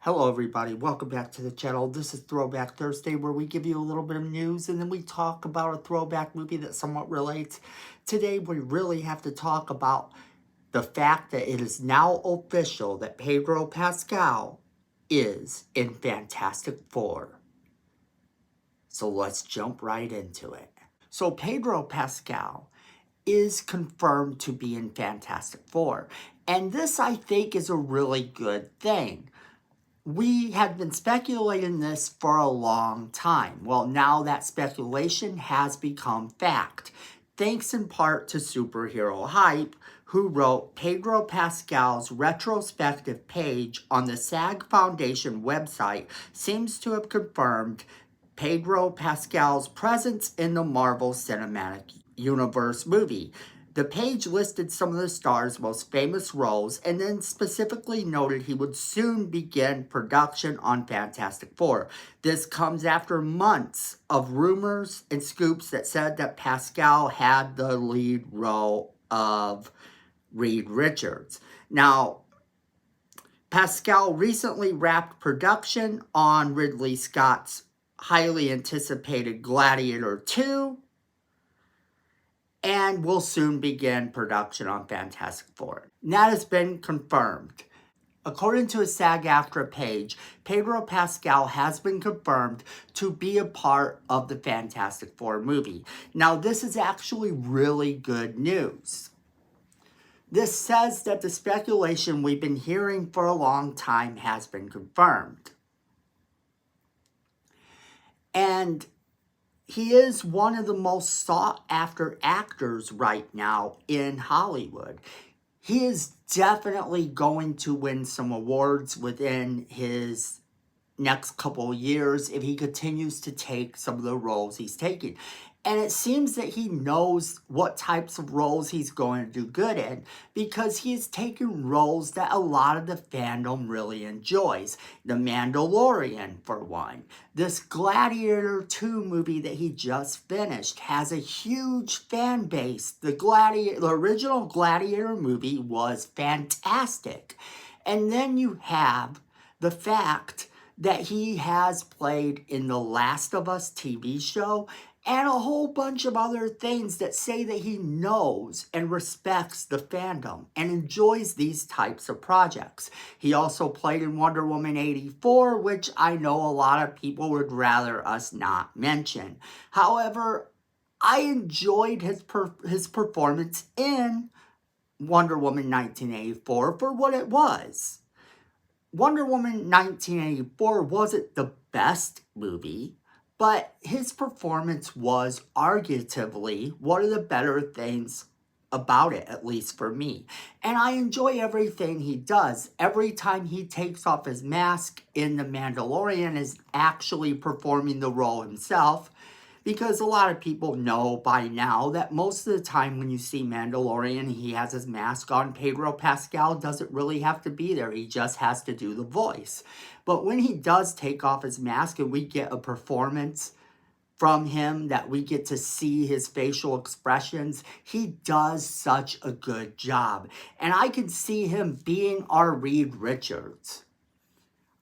Hello everybody, welcome back to the channel. This is Throwback Thursday, where we give you a little bit of news and then we talk about a throwback movie that somewhat relates. Today we really have to talk about the fact that it is now official that Pedro Pascal is in Fantastic Four. So let's jump right into it. So Pedro Pascal is confirmed to be in Fantastic Four, and this I think is a really good thing. We have been speculating this for a long time. Well, now that speculation has become fact, thanks in part to Superhero Hype, who wrote Pedro Pascal's retrospective page on the SAG Foundation website seems to have confirmed Pedro Pascal's presence in the Marvel Cinematic Universe movie. The page listed some of the star's most famous roles and then specifically noted he would soon begin production on Fantastic Four. This comes after months of rumors and scoops that said that Pascal had the lead role of Reed Richards. Now, Pascal recently wrapped production on Ridley Scott's highly anticipated Gladiator 2, and will soon begin production on Fantastic Four. And that has been confirmed. According to a SAG-AFTRA page, Pedro Pascal has been confirmed to be a part of the Fantastic Four movie. Now, this is actually really good news. This says that the speculation we've been hearing for a long time has been confirmed. And he is one of the most sought-after actors right now in Hollywood. He is definitely going to win some awards within his next couple years if he continues to take some of the roles he's taking. And it seems that he knows what types of roles he's going to do good in, because he's taken roles that a lot of the fandom really enjoys. The Mandalorian, for one. This Gladiator 2 movie that he just finished has a huge fan base. The original Gladiator movie was fantastic. And then you have the fact that he has played in the Last of Us TV show and a whole bunch of other things that say that he knows and respects the fandom and enjoys these types of projects. He also played in Wonder Woman 84, which I know a lot of people would rather us not mention. However, I enjoyed his performance in Wonder Woman 1984 for what it was. Wonder Woman 1984 wasn't the best movie, but his performance was arguably one of the better things about it, at least for me. And I enjoy everything he does. Every time he takes off his mask in The Mandalorian is actually performing the role himself. Because a lot of people know by now that most of the time when you see Mandalorian, he has his mask on. Pedro Pascal doesn't really have to be there. He just has to do the voice. But when he does take off his mask and we get a performance from him, that we get to see his facial expressions, he does such a good job. And I can see him being our Reed Richards.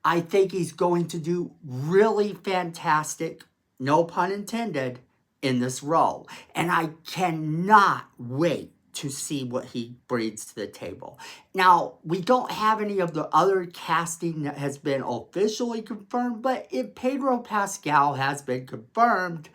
I think he's going to do really fantastic, no pun intended, in this role. And I cannot wait to see what he brings to the table. Now, we don't have any of the other casting that has been officially confirmed, but if Pedro Pascal has been confirmed,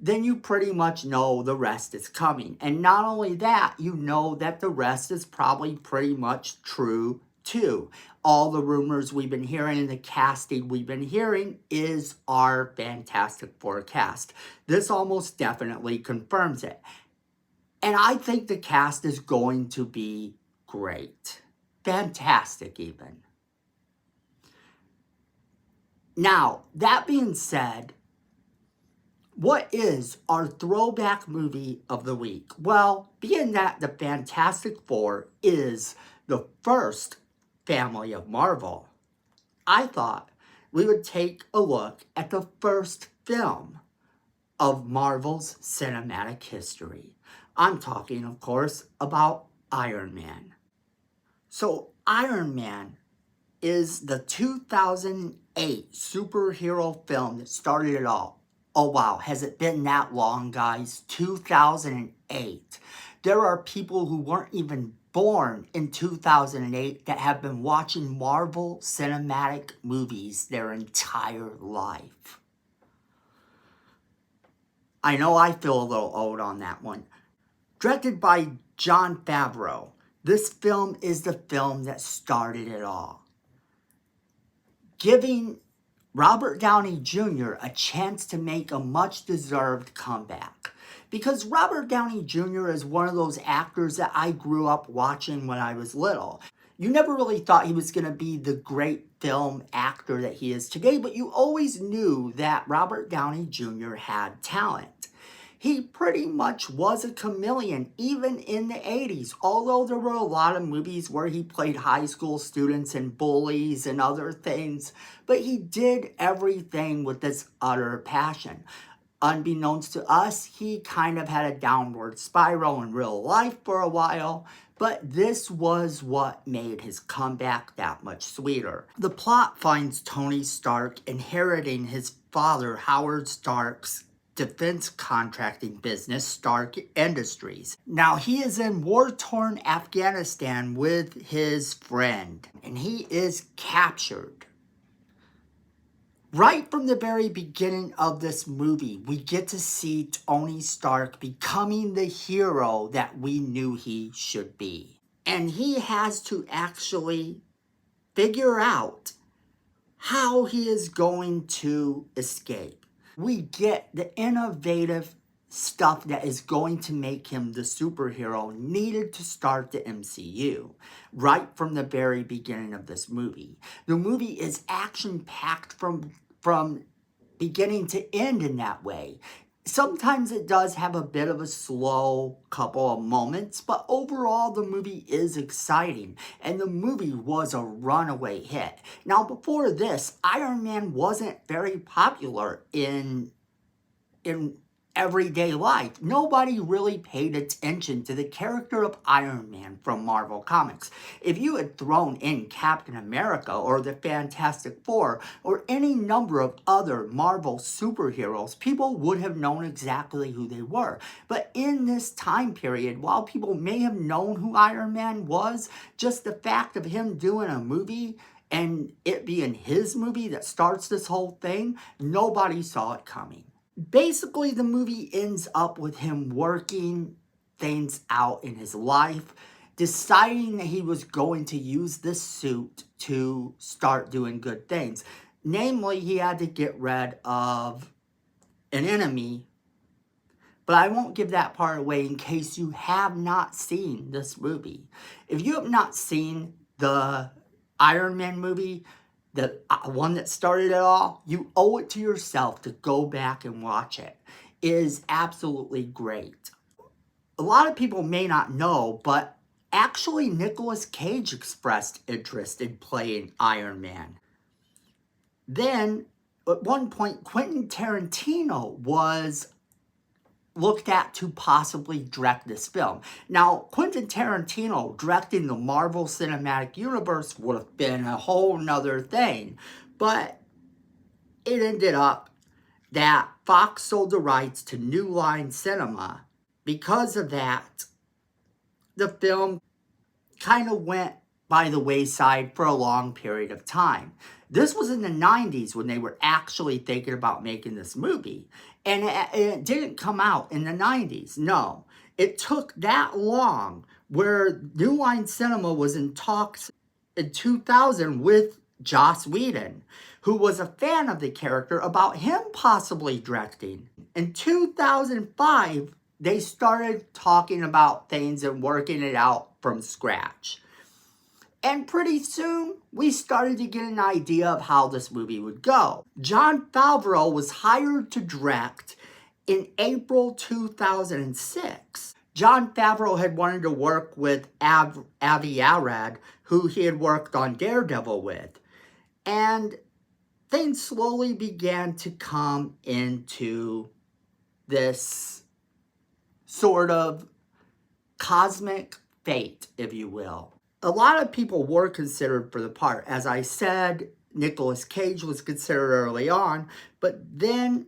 then you pretty much know the rest is coming. And not only that, you know that the rest is probably pretty much true too. All the rumors we've been hearing and the casting we've been hearing is our Fantastic Four cast. This almost definitely confirms it. And I think the cast is going to be great. Fantastic, even. Now, that being said, what is our throwback movie of the week? Well, being that the Fantastic Four is the first family of Marvel, I thought we would take a look at the first film of Marvel's cinematic history. I'm talking, of course, about Iron Man. So, Iron Man is the 2008 superhero film that started it all. Oh wow, has it been that long, guys? 2008. There are people who weren't even born in 2008 that have been watching Marvel cinematic movies their entire life. I know I feel a little old on that one. Directed by Jon Favreau, this film is the film that started it all, giving Robert Downey Jr. a chance to make a much-deserved comeback. Because Robert Downey Jr. is one of those actors that I grew up watching when I was little. You never really thought he was going to be the great film actor that he is today, but you always knew that Robert Downey Jr. had talent. He pretty much was a chameleon, even in the 80s. Although there were a lot of movies where he played high school students and bullies and other things, but he did everything with this utter passion. Unbeknownst to us, he kind of had a downward spiral in real life for a while, but this was what made his comeback that much sweeter. The plot finds Tony Stark inheriting his father, Howard Stark's defense contracting business, Stark Industries. Now, he is in war-torn Afghanistan with his friend, and he is captured. Right from the very beginning of this movie, we get to see Tony Stark becoming the hero that we knew he should be. And he has to actually figure out how he is going to escape. We get the innovative stuff that is going to make him the superhero needed to start the MCU right from the very beginning of this movie. The movie is action-packed from beginning to end in that way. Sometimes it does have a bit of a slow couple of moments, but overall the movie is exciting, and the movie was a runaway hit. Now, before this, Iron Man wasn't very popular in everyday life. Nobody really paid attention to the character of Iron Man from Marvel Comics. If you had thrown in Captain America or the Fantastic Four or any number of other Marvel superheroes, people would have known exactly who they were. But in this time period, while people may have known who Iron Man was, just the fact of him doing a movie and it being his movie that starts this whole thing, nobody saw it coming. Basically, the movie ends up with him working things out in his life, deciding that he was going to use this suit to start doing good things. Namely, he had to get rid of an enemy, but I won't give that part away in case you have not seen this movie. If you have not seen the Iron Man movie, the one that started it all, you owe it to yourself to go back and watch it. It is absolutely great. A lot of people may not know, but actually Nicolas Cage expressed interest in playing Iron Man. Then, at one point, Quentin Tarantino was looked at to possibly direct this film. Now, Quentin Tarantino directing the Marvel Cinematic Universe would have been a whole nother thing, but it ended up that Fox sold the rights to New Line Cinema. Because of that, the film kind of went by the wayside for a long period of time. This was in the 90s when they were actually thinking about making this movie. And it didn't come out in the 90s. No. It took that long where New Line Cinema was in talks in 2000 with Joss Whedon, who was a fan of the character, about him possibly directing. In 2005, they started talking about things and working it out from scratch. And pretty soon, we started to get an idea of how this movie would go. Jon Favreau was hired to direct in April 2006. Jon Favreau had wanted to work with Avi Arad, who he had worked on Daredevil with. And things slowly began to come into this sort of cosmic fate, if you will. A lot of people were considered for the part. As I said, Nicolas Cage was considered early on, but then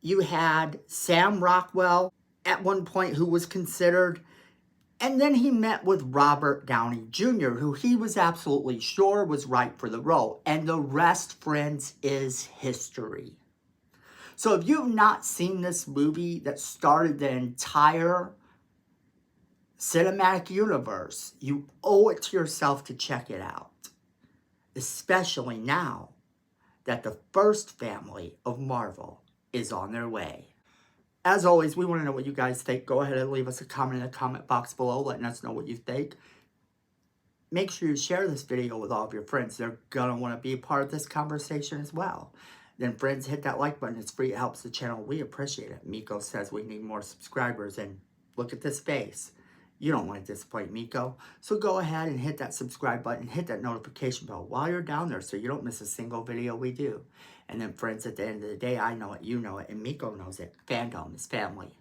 you had Sam Rockwell at one point who was considered, and then he met with Robert Downey Jr., who he was absolutely sure was right for the role. And the rest, friends, is history. So if you've not seen this movie that started the entire cinematic universe, you owe it to yourself to check it out. Especially now that the first family of Marvel is on their way. As always, we want to know what you guys think. Go ahead and leave us a comment in the comment box below, letting us know what you think. Make sure you share this video with all of your friends. They're going to want to be a part of this conversation as well. Then friends, hit that like button. It's free. It helps the channel. We appreciate it. Miko says we need more subscribers. And look at this face. You don't want to disappoint Miko. So go ahead and hit that subscribe button. Hit that notification bell while you're down there so you don't miss a single video we do. And then friends, at the end of the day, I know it, you know it, and Miko knows it. Fandom is family.